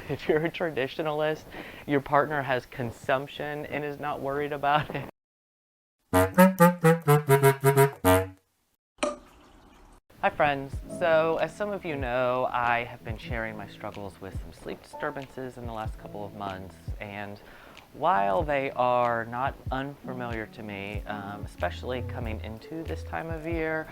if you're a traditionalist, your partner has consumption and is not worried about it. Hi friends, so as some of you know, I have been sharing my struggles with some sleep disturbances in the last couple of months, and while they are not unfamiliar to me, especially coming into this time of year,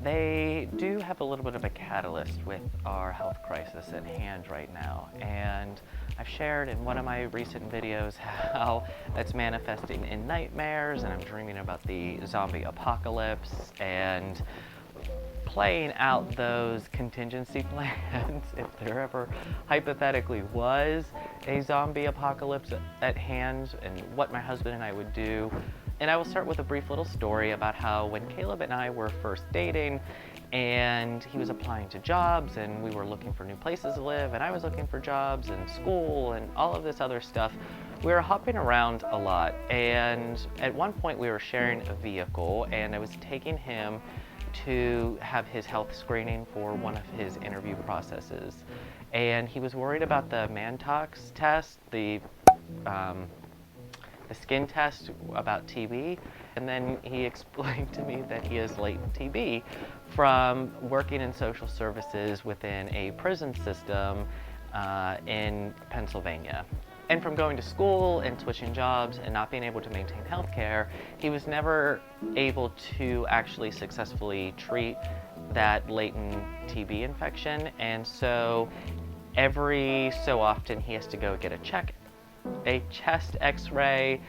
they do have a little bit of a catalyst with our health crisis at hand right now. And I've shared in one of my recent videos how that's manifesting in nightmares, and I'm dreaming about the zombie apocalypse and playing out those contingency plans if there ever hypothetically was a zombie apocalypse at hand, and what my husband and I would do. And I will start with a brief little story about how when Caleb and I were first dating and he was applying to jobs and we were looking for new places to live and I was looking for jobs and school and all of this other stuff, we were hopping around a lot. And at one point we were sharing a vehicle and I was taking him to have his health screening for one of his interview processes. And he was worried about the man-tox test, the skin test about TB, and then he explained to me that he has latent TB from working in social services within a prison system in Pennsylvania. And from going to school and switching jobs and not being able to maintain health care, he was never able to actually successfully treat that latent TB infection. And so every so often he has to go get a chest x-ray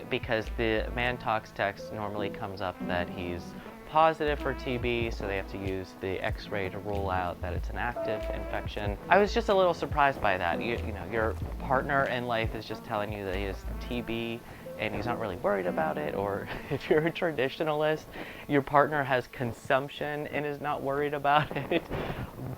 because the man-tox test normally comes up that he's positive for TB, so they have to use the x-ray to rule out that it's an active infection. I was just a little surprised by that. You know, your partner in life is just telling you that he has TB and he's not really worried about it, or if you're a traditionalist, your partner has consumption and is not worried about it.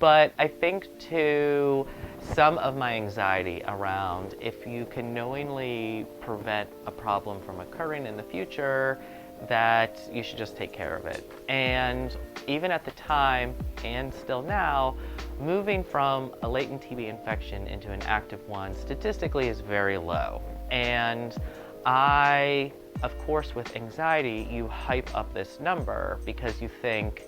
But I think too, some of my anxiety around if you can knowingly prevent a problem from occurring in the future, that you should just take care of it. And even at the time, and still now, moving from a latent TB infection into an active one statistically is very low. And of course, with anxiety, you hype up this number because you think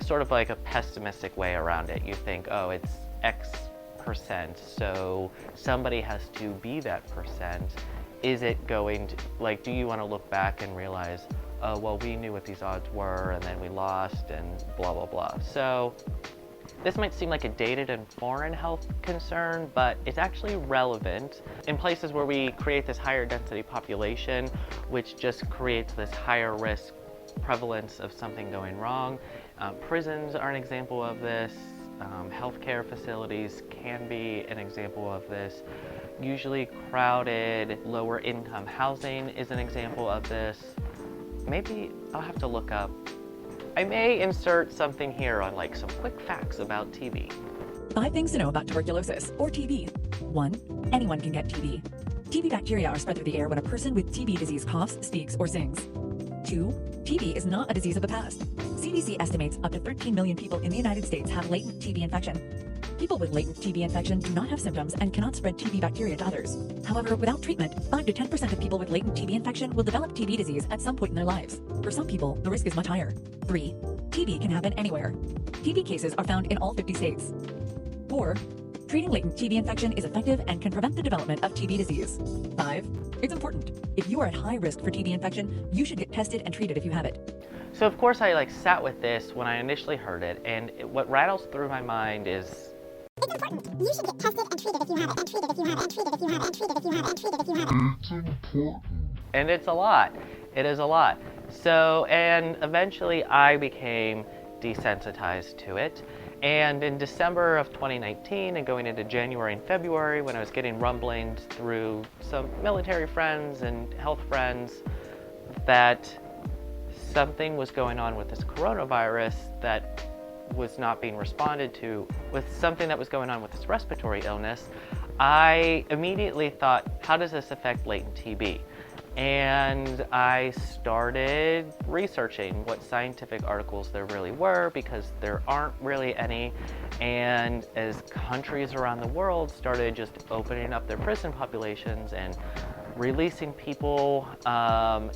sort of like a pessimistic way around it. You think, oh, it's X percent, so somebody has to be that percent. Is it going to, like, do you want to look back and realize, oh, well, we knew what these odds were and then we lost and blah, blah, blah. So this might seem like a dated and foreign health concern, but it's actually relevant in places where we create this higher density population, which just creates this higher risk prevalence of something going wrong. Prisons are an example of this. Healthcare facilities can be an example of this. Usually crowded, lower income housing is an example of this. Maybe I'll have to look up. I may insert something here on like some quick facts about TB. 5 things to know about tuberculosis, or TB. 1. Anyone can get TB. TB bacteria are spread through the air when a person with TB disease coughs, speaks, or sings. 2. TB is not a disease of the past. CDC estimates up to 13 million people in the United States have latent TB infection. People with latent TB infection do not have symptoms and cannot spread TB bacteria to others. However, without treatment, 5 to 10% of people with latent TB infection will develop TB disease at some point in their lives. For some people, the risk is much higher. 3. TB can happen anywhere. TB cases are found in all 50 states. 4. Treating latent TB infection is effective and can prevent the development of TB disease. 5. It's important. If you are at high risk for TB infection, you should get tested and treated if you have it. So of course I sat with this when I initially heard it, and what rattles through my mind is, it's important. You should get tested and treated if you have it, and treated if you have it, and treated if you have it, and treated if you have it, and treated if you have it. It's important. And it's a lot. It is a lot. So, and eventually I became desensitized to it. And in December of 2019 and going into January and February, when I was getting rumblings through some military friends and health friends that something was going on with this coronavirus that was not being responded to, with something that was going on with this respiratory illness, I immediately thought, how does this affect latent TB? And I started researching what scientific articles there really were, because there aren't really any. And as countries around the world started just opening up their prison populations and releasing people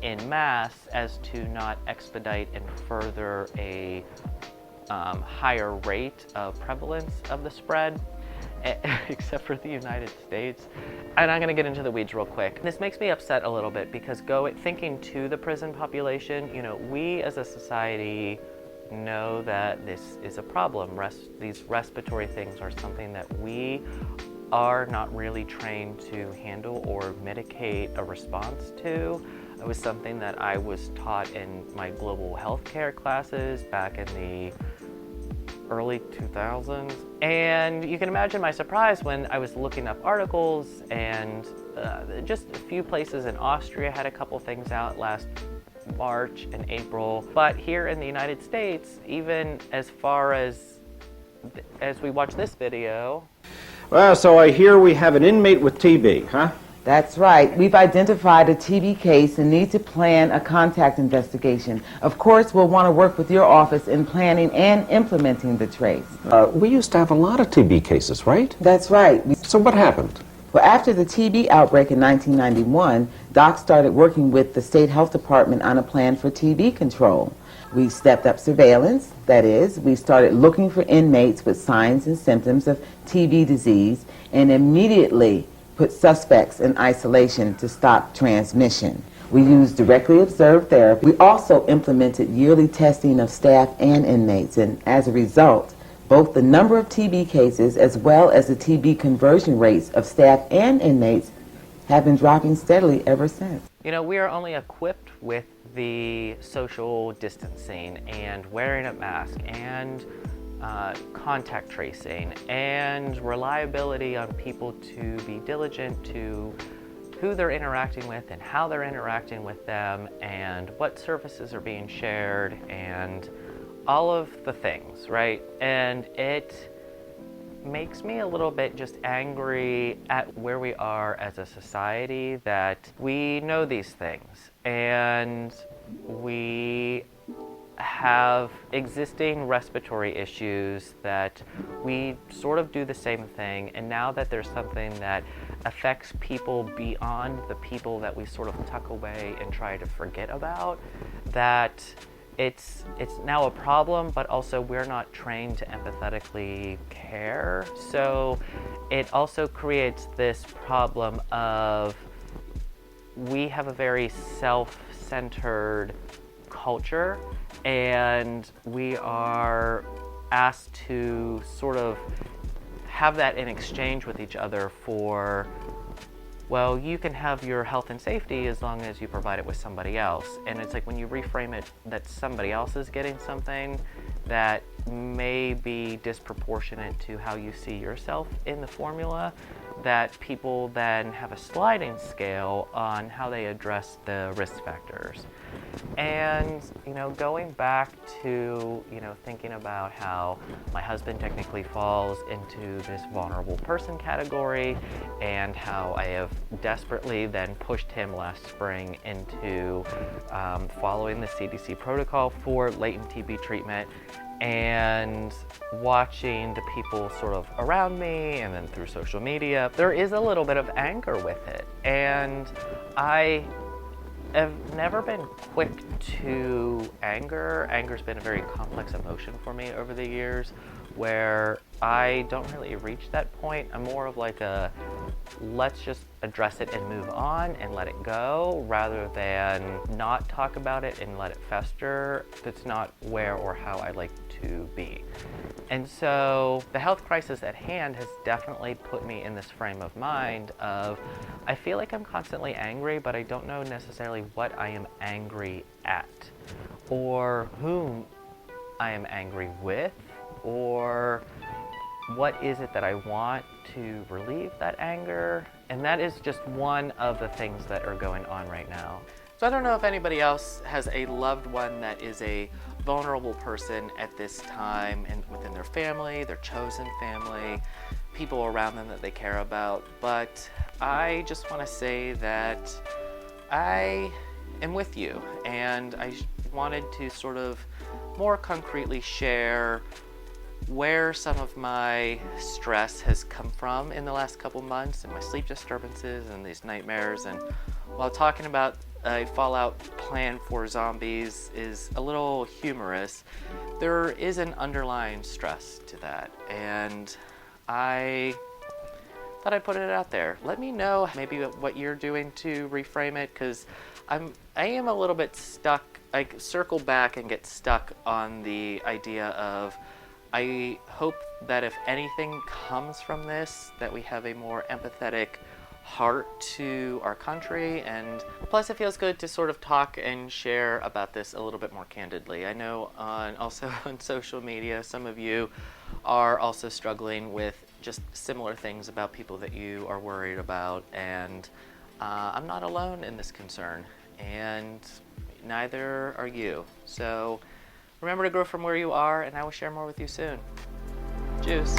in mass as to not expedite and further a higher rate of prevalence of the spread, except for the United States. And I'm going to get into the weeds real quick. This makes me upset a little bit, because thinking to the prison population, we as a society know that this is a problem. These respiratory things are something that we are not really trained to handle or mitigate a response to. It was something that I was taught in my global healthcare classes back in the early 2000s. And you can imagine my surprise when I was looking up articles, and just a few places in Austria had a couple things out last March and April. But here in the United States, even as far as we watch this video. Well, so I hear we have an inmate with TB, huh? That's right. We've identified a TB case and need to plan a contact investigation. Of course, we'll want to work with your office in planning and implementing the trace. We used to have a lot of TB cases, right? That's right. So what happened? Well, after the TB outbreak in 1991, Doc started working with the State Health Department on a plan for TB control. We stepped up surveillance. That is, we started looking for inmates with signs and symptoms of TB disease and immediately put suspects in isolation to stop transmission. We used directly observed therapy. We also implemented yearly testing of staff and inmates, and as a result, both the number of TB cases as well as the TB conversion rates of staff and inmates have been dropping steadily ever since. We are only equipped with the social distancing and wearing a mask and contact tracing and reliability on people to be diligent to who they're interacting with and how they're interacting with them and what services are being shared and all of the things, right? And it makes me a little bit just angry at where we are as a society, that we know these things and we have existing respiratory issues, that we sort of do the same thing, and now that there's something that affects people beyond the people that we sort of tuck away and try to forget about, that it's now a problem, but also we're not trained to empathetically care. So it also creates this problem of we have a very self-centered culture, and we are asked to sort of have that in exchange with each other for, well, you can have your health and safety as long as you provide it with somebody else. And it's like when you reframe it that somebody else is getting something that may be disproportionate to how you see yourself in the formula, that people then have a sliding scale on how they address the risk factors. And, going back to, thinking about how my husband technically falls into this vulnerable person category, and how I have desperately then pushed him last spring into following the CDC protocol for latent TB treatment, and watching the people sort of around me and then through social media, there is a little bit of anger with it. And I have never been quick to anger. Anger's been a very complex emotion for me over the years, where I don't really reach that point. I'm more of like a, let's just address it and move on and let it go, rather than not talk about it and let it fester. That's not where or how I like to be. And so the health crisis at hand has definitely put me in this frame of mind of, I feel like I'm constantly angry, but I don't know necessarily what I am angry at, or whom I am angry with, or what is it that I want to relieve that anger. And that is just one of the things that are going on right now. So I don't know if anybody else has a loved one that is a vulnerable person at this time, and within their family, their chosen family, people around them that they care about. But I just want to say that I am with you, and I wanted to sort of more concretely share where some of my stress has come from in the last couple months, and my sleep disturbances and these nightmares. And while talking about a fallout plan for zombies is a little humorous, there is an underlying stress to that, and I thought I'd put it out there. Let me know maybe what you're doing to reframe it, because I am a little bit stuck. I circle back and get stuck on the idea of, I hope that if anything comes from this, that we have a more empathetic heart to our country, and plus it feels good to sort of talk and share about this a little bit more candidly. I know also on social media, some of you are also struggling with just similar things about people that you are worried about, and I'm not alone in this concern, and neither are you. So remember to grow from where you are, and I will share more with you soon. Juice.